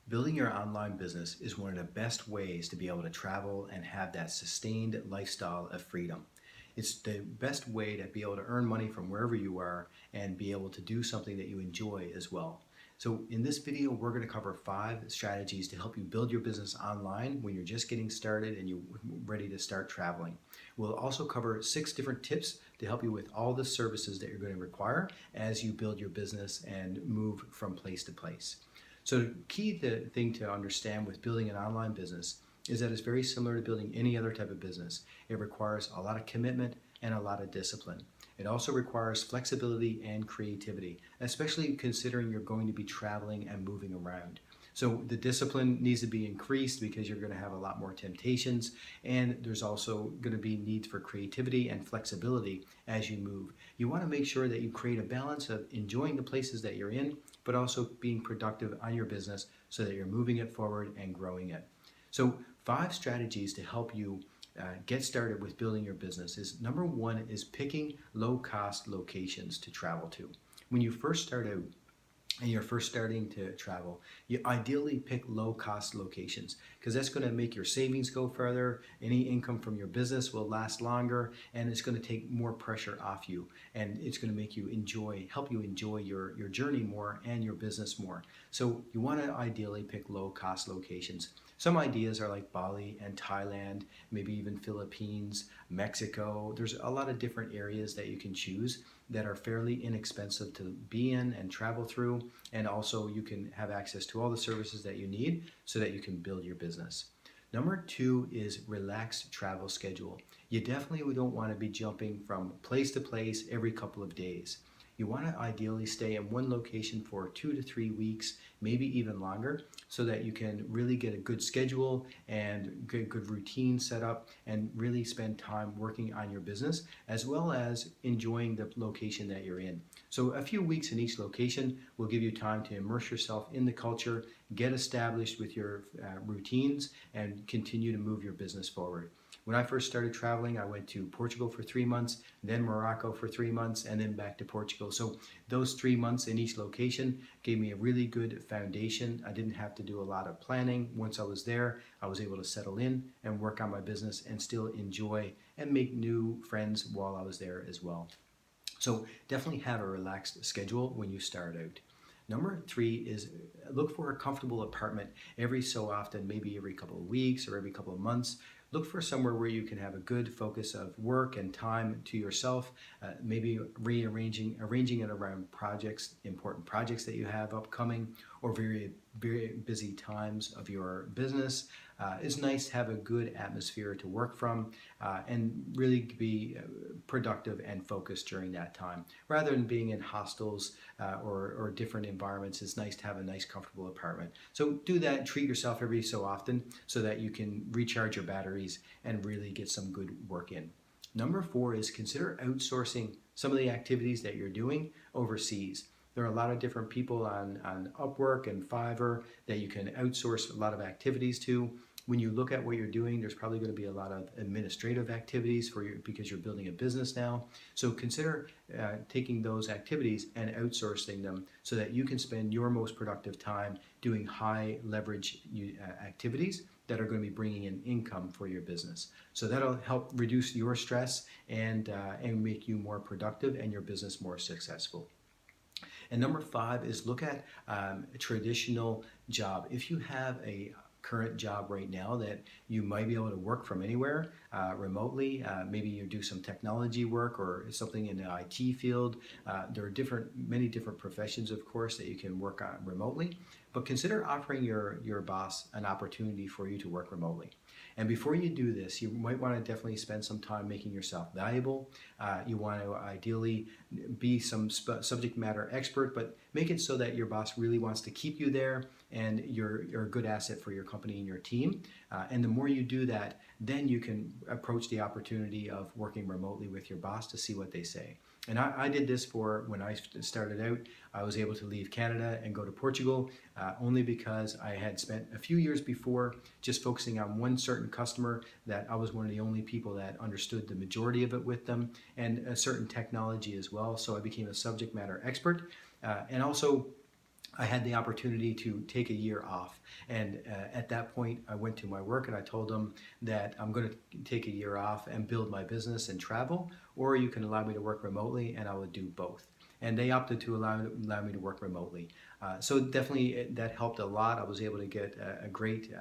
Building your online business is one of the best ways to be able to travel and have that sustained lifestyle of freedom. It's the best way to be able to earn money from wherever you are and be able to do something that you enjoy as well. So in this video, we're going to cover 5 strategies to help you build your business online when you're just getting started and you're ready to start traveling. We'll also cover 6 different tips to help you with all the services that you're going to require as you build your business and move from place to place. So the key thing to understand with building an online business is that it's very similar to building any other type of business. It requires a lot of commitment and a lot of discipline. It also requires flexibility and creativity, especially considering you're going to be traveling and moving around. So the discipline needs to be increased because you're going to have a lot more temptations, and there's also going to be needs for creativity and flexibility as you move. You want to make sure that you create a balance of enjoying the places that you're in, but also being productive on your business so that you're moving it forward and growing it. So 5 strategies to help you get started with building your business is number 1 is picking low-cost locations to travel to. When you first start out, and you're first starting to travel, you ideally pick low-cost locations because that's going to make your savings go further. Any income from your business will last longer, and it's going to take more pressure off you, and it's going to make you help you enjoy your journey more and your business more. So you want to ideally pick low-cost locations. Some ideas are like Bali and Thailand, maybe even Philippines, Mexico. There's a lot of different areas that you can choose that are fairly inexpensive to be in and travel through, and also you can have access to all the services that you need so that you can build your business. Number 2 is relaxed travel schedule. You definitely don't want to be jumping from place to place every couple of days. You want to ideally stay in one location for 2 to 3 weeks, maybe even longer, so that you can really get a good schedule and good routine set up and really spend time working on your business as well as enjoying the location that you're in. So a few weeks in each location will give you time to immerse yourself in the culture, get established with your routines, and continue to move your business forward. When I first started traveling, I went to Portugal for 3 months, then Morocco for 3 months, and then back to Portugal. So those 3 months in each location gave me a really good foundation. I didn't have to do a lot of planning. Once I was there, I was able to settle in and work on my business and still enjoy and make new friends while I was there as well. So definitely have a relaxed schedule when you start out. Number 3 is look for a comfortable apartment every so often, maybe every couple of weeks or every couple of months. Look for somewhere where you can have a good focus of work and time to yourself, maybe arranging it around important projects that you have upcoming, or very, very busy times of your business. It's nice to have a good atmosphere to work from and really be productive and focused during that time. Rather than being in hostels or different environments, it's nice to have a nice, comfortable apartment. So do that, treat yourself every so often so that you can recharge your batteries and really get some good work in. Number 4 is consider outsourcing some of the activities that you're doing overseas. There are a lot of different people on Upwork and Fiverr that you can outsource a lot of activities to. When you look at what you're doing, there's probably going to be a lot of administrative activities because you're building a business now. So consider taking those activities and outsourcing them so that you can spend your most productive time doing high leverage activities that are going to be bringing in income for your business. So that'll help reduce your stress and make you more productive and your business more successful. And number 5 is look at a traditional job. If you have a current job right now that you might be able to work from anywhere remotely, maybe you do some technology work or something in the IT field. There are many different professions, of course, that you can work on remotely, but consider offering your boss an opportunity for you to work remotely. And before you do this, you might want to definitely spend some time making yourself valuable. You want to ideally be some subject matter expert, but make it so that your boss really wants to keep you there and you're a good asset for your company and your team. And the more you do that, then you can approach the opportunity of working remotely with your boss to see what they say. And I did this for when I started out. I was able to leave Canada and go to Portugal only because I had spent a few years before just focusing on one certain customer that I was one of the only people that understood the majority of it with them, and a certain technology as well. So I became a subject matter expert. And also I had the opportunity to take a year off. And at that point, I went to my work and I told them that I'm going to take a year off and build my business and travel, or you can allow me to work remotely, and I would do both. And they opted to allow me to work remotely. So definitely that helped a lot. I was able to get a great,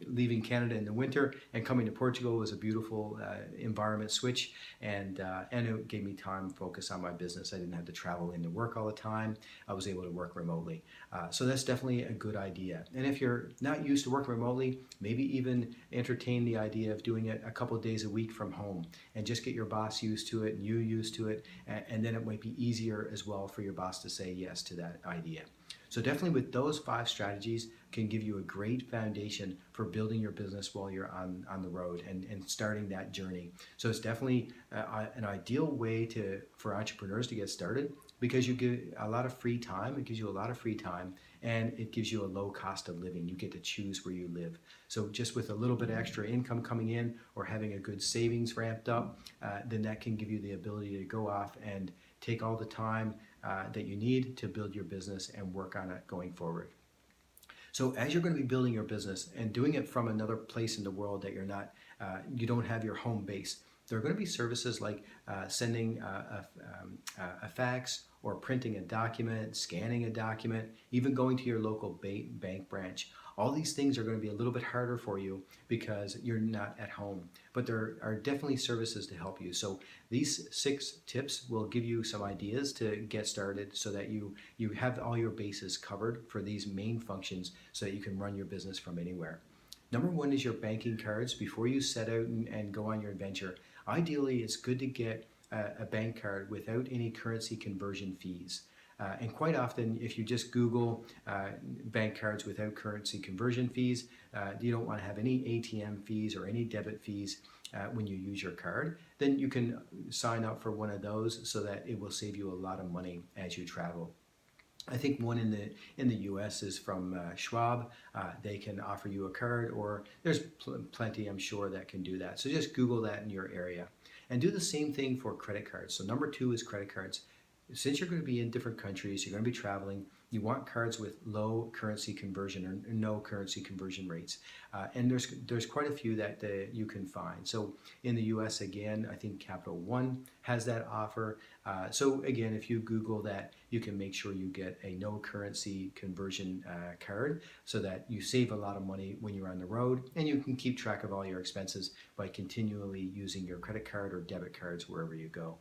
leaving Canada in the winter and coming to Portugal was a beautiful environment switch, and it gave me time to focus on my business. I didn't have to travel into work all the time. I was able to work remotely. So that's definitely a good idea. And if you're not used to working remotely, maybe even entertain the idea of doing it a couple of days a week from home and just get your boss used to it and you used to it. And then it might be easier as well for your boss to say yes to that idea. So definitely with those 5 strategies can give you a great foundation for building your business while you're on the road and starting that journey. So it's definitely an ideal way for entrepreneurs to get started because you get a lot of free time. It gives you a lot of free time and it gives you a low cost of living. You get to choose where you live. So just with a little bit of extra income coming in or having a good savings ramped up, then that can give you the ability to go off and take all the time that you need to build your business and work on it going forward. So as you're going to be building your business and doing it from another place in the world that you don't have your home base, there are going to be services like sending a fax or printing a document, scanning a document, even going to your local bank branch. All these things are going to be a little bit harder for you because you're not at home, but there are definitely services to help you. So these 6 tips will give you some ideas to get started so that you have all your bases covered for these main functions so that you can run your business from anywhere. Number 1 is your banking cards. Before you set out and go on your adventure, ideally it's good to get a bank card without any currency conversion fees. And quite often, if you just Google bank cards without currency conversion fees, you don't want to have any ATM fees or any debit fees when you use your card, then you can sign up for one of those so that it will save you a lot of money as you travel. I think one in the U.S. is from Schwab. They can offer you a card, or there's plenty, I'm sure, that can do that. So just Google that in your area. And do the same thing for credit cards. So number 2 is credit cards. Since you're going to be in different countries, you're going to be traveling, you want cards with low currency conversion or no currency conversion rates. And there's quite a few that you can find. So in the US, again, I think Capital One has that offer. So again, if you Google that, you can make sure you get a no currency conversion card so that you save a lot of money when you're on the road, and you can keep track of all your expenses by continually using your credit card or debit cards wherever you go.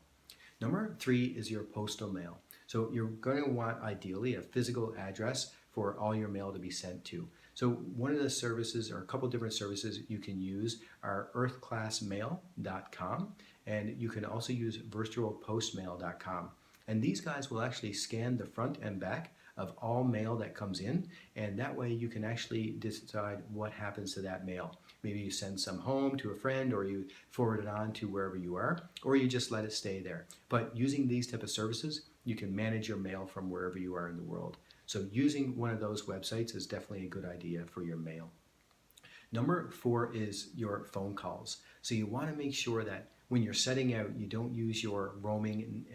Number 3 is your postal mail. So you're going to want ideally a physical address for all your mail to be sent to. So one of the services, or a couple different services you can use, are earthclassmail.com, and you can also use virtualpostmail.com. And these guys will actually scan the front and back of all mail that comes in, and that way you can actually decide what happens to that mail. Maybe you send some home to a friend, or you forward it on to wherever you are, or you just let it stay there. But using these type of services, you can manage your mail from wherever you are in the world. So using one of those websites is definitely a good idea for your mail. Number 4 is your phone calls. So you want to make sure that when you're setting out, you don't use your roaming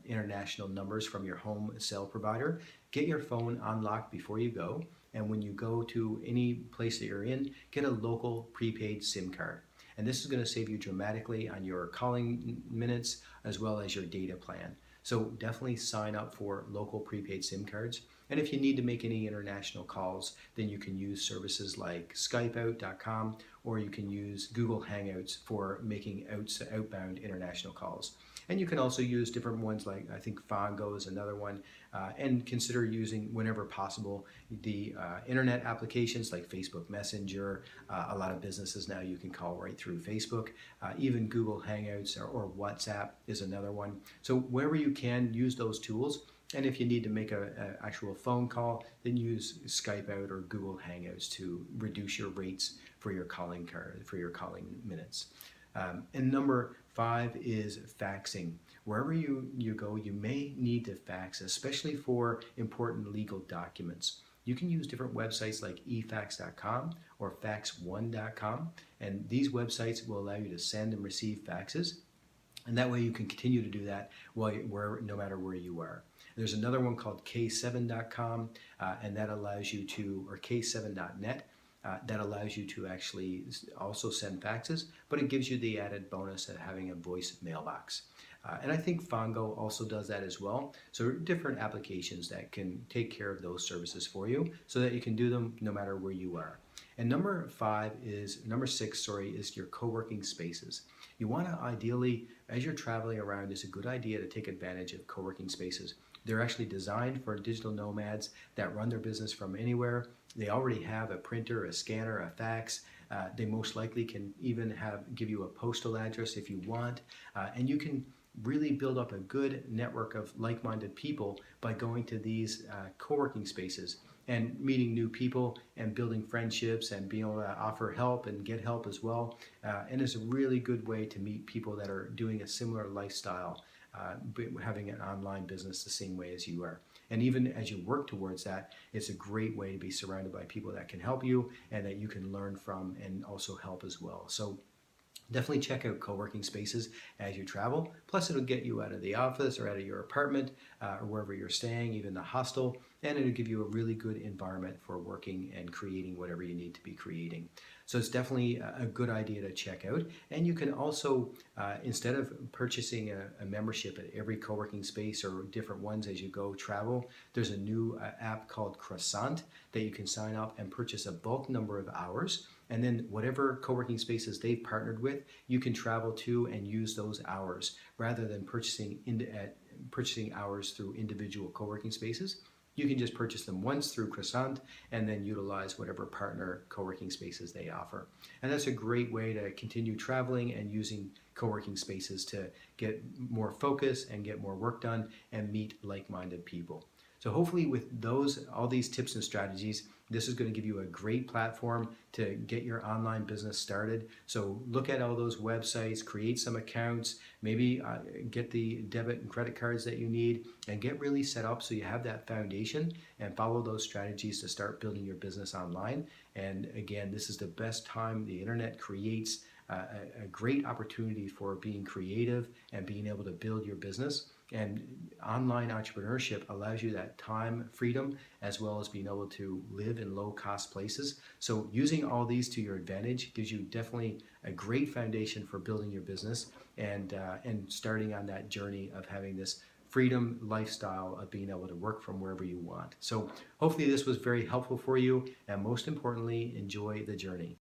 international numbers from your home cell provider. Get your phone unlocked before you go. And when you go to any place that you're in, get a local prepaid SIM card. And this is going to save you dramatically on your calling minutes as well as your data plan. So definitely sign up for local prepaid SIM cards. And if you need to make any international calls, then you can use services like skypeout.com, or you can use Google Hangouts for making outbound international calls. And you can also use different ones like, I think Fongo is another one, and consider using, whenever possible, the internet applications like Facebook Messenger. A lot of businesses now you can call right through Facebook. Even Google Hangouts or WhatsApp is another one. So wherever you can, use those tools. And if you need to make an actual phone call, then use Skype out or Google Hangouts to reduce your rates for your calling minutes. And number 5 is faxing. Wherever you go, you may need to fax, especially for important legal documents. You can use different websites like efax.com or fax1.com, and these websites will allow you to send and receive faxes. And that way you can continue to do that no matter where you are. There's another one called k7.com, and that allows you to, or k7.net, that allows you to actually also send faxes, but it gives you the added bonus of having a voice mailbox. And I think Fongo also does that as well. So different applications that can take care of those services for you so that you can do them no matter where you are. And number six, is your co-working spaces. You want to ideally, as you're traveling around, it's a good idea to take advantage of co-working spaces. They're actually designed for digital nomads that run their business from anywhere. They already have a printer, a scanner, a fax. They most likely can even give you a postal address if you want. And you can really build up a good network of like-minded people by going to these co-working spaces and meeting new people and building friendships and being able to offer help and get help as well. And it's a really good way to meet people that are doing a similar lifestyle, having an online business the same way as you are. And even as you work towards that, it's a great way to be surrounded by people that can help you and that you can learn from and also help as well. So definitely check out co-working spaces as you travel. Plus, it'll get you out of the office or out of your apartment or wherever you're staying, even the hostel, and it'll give you a really good environment for working and creating whatever you need to be creating. So it's definitely a good idea to check out. And you can also, instead of purchasing a membership at every co-working space or different ones as you go travel, there's a new app called Croissant that you can sign up and purchase a bulk number of hours. And then whatever co-working spaces they've partnered with, you can travel to and use those hours rather than purchasing hours through individual co-working spaces. You can just purchase them once through Croissant and then utilize whatever partner co-working spaces they offer. And that's a great way to continue traveling and using co-working spaces to get more focus and get more work done and meet like-minded people. So hopefully with all these tips and strategies, this is going to give you a great platform to get your online business started. So look at all those websites, create some accounts, maybe get the debit and credit cards that you need and get really set up so you have that foundation and follow those strategies to start building your business online. And again, this is the best time. The internet creates a great opportunity for being creative and being able to build your business. And online entrepreneurship allows you that time freedom as well as being able to live in low-cost places. So using all these to your advantage gives you definitely a great foundation for building your business and starting on that journey of having this freedom lifestyle of being able to work from wherever you want. So hopefully this was very helpful for you, and most importantly, enjoy the journey.